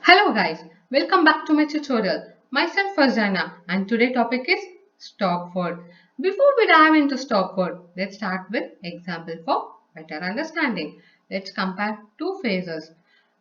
Hello guys, welcome back to my tutorial. Myself Farzana and today's topic is Stopword. Before we dive into Stopword, let's start with example for better understanding. Let's compare two phases.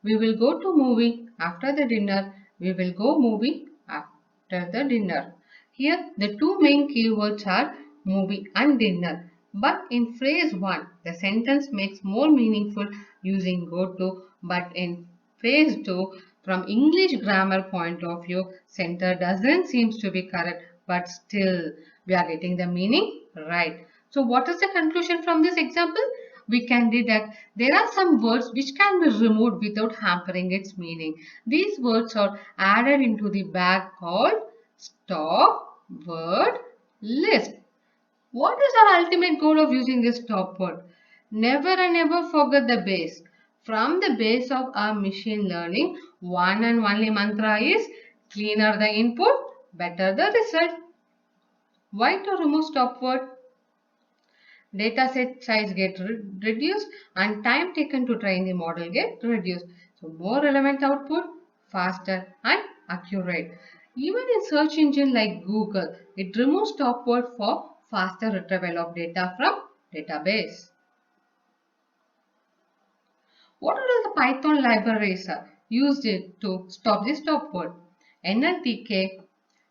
We will go to movie after the dinner. We will go movie after the dinner. Here the two main keywords are movie and dinner. But in phrase 1, the sentence makes more meaningful using go to, but in phrase 2, from English grammar point of view, center doesn't seems to be correct, but still we are getting the meaning right. So what is the conclusion from this example? We can deduct there are some words which can be removed without hampering its meaning. These words are added into the bag called stop word list. What is our ultimate goal of using this stopword? Never and ever forget the base. From the base of our machine learning, one and only mantra is cleaner the input, better the result. Why to remove stopword? Data set size get reduced and time taken to train the model get reduced. So more relevant output, faster and accurate. Even in search engine like Google, it removes stopword for faster retrieval of data from database. What are the Python libraries used to stop the stopword? NLP3,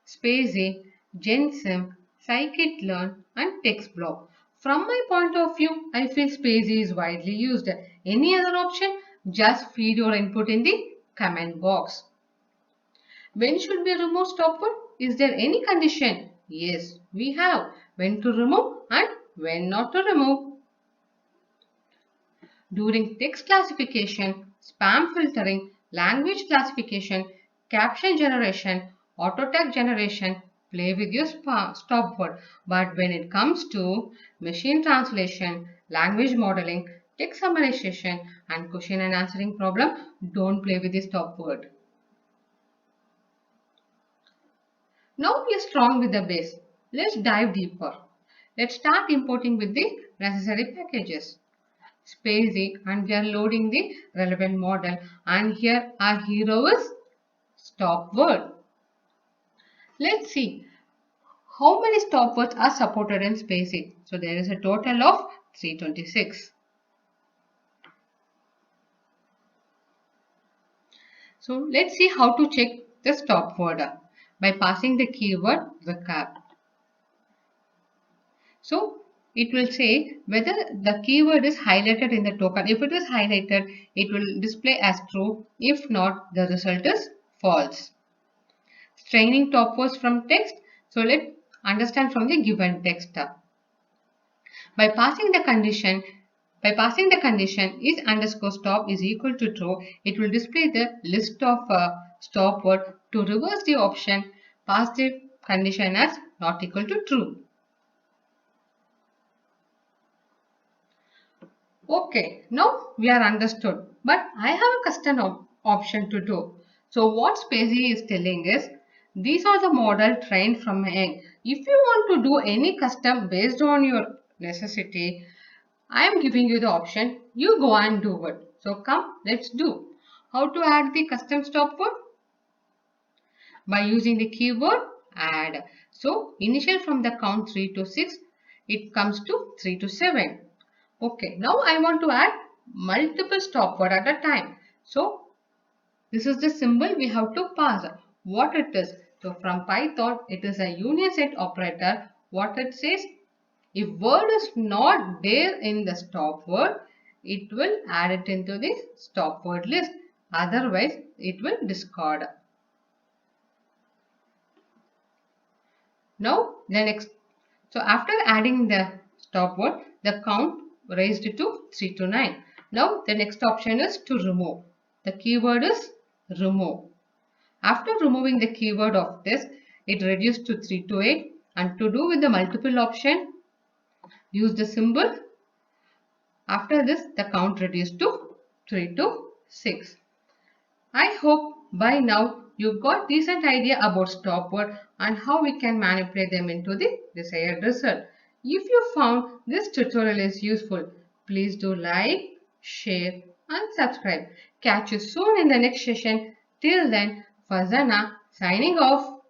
spaCy, GenSim, scikit-learn and TextBlock. From my point of view, I feel spaCy is widely used. Any other option? Just feed your input in the comment box. When should we remove stopword? Is there any condition? Yes, we have. When to remove and when not to remove. During text classification, spam filtering, language classification, caption generation, auto tag generation, play with your stopword. But when it comes to machine translation, language modeling, text summarization, and question and answering problem, don't play with the stopword. Now we are strong with the base. Let's dive deeper. Let's start importing with the necessary packages. spaCy, and we are loading the relevant model, and here our hero is stopword. Let's see how many stopwords are supported in spaCy. So there is a total of 326. So let's see how to check the stopword by passing the keyword vocab. So it will say whether the keyword is highlighted in the token. If it is highlighted, it will display as true. If not, the result is false. Training topwords from text. So let's understand from the given text. By passing the condition is underscore stop is equal to true, it will display the list of stopword. To reverse the option, pass the condition as not equal to true. Okay, now we are understood, but I have a custom option to do. So what spaCy is telling is, these are the model trained from my end. If you want to do any custom based on your necessity, I am giving you the option. You go and do it. So come, let's do. How to add the custom stopword? By using the keyword add. So initial from the count 3 to 6, it comes to 3 to 7. Okay, now I want to add multiple stopword at a time. So this is the symbol we have to pass. What it is? So from Python, it is a union set operator. What it says? If word is not there in the stopword, it will add it into the stopword list. Otherwise, it will discard. Now the next. So after adding the stopword, the count raised to 3 to 9. Now the next option is to remove. The keyword is remove. After removing the keyword of this, it reduced to 3 to 8. And to do with the multiple option, use the symbol. After this, the count reduced to 3 to 6. I hope by now you got decent idea about stopword and how we can manipulate them into the desired result. If you found this tutorial is useful, please do like, share and subscribe. Catch you soon in the next session. Till then, Fazana signing off.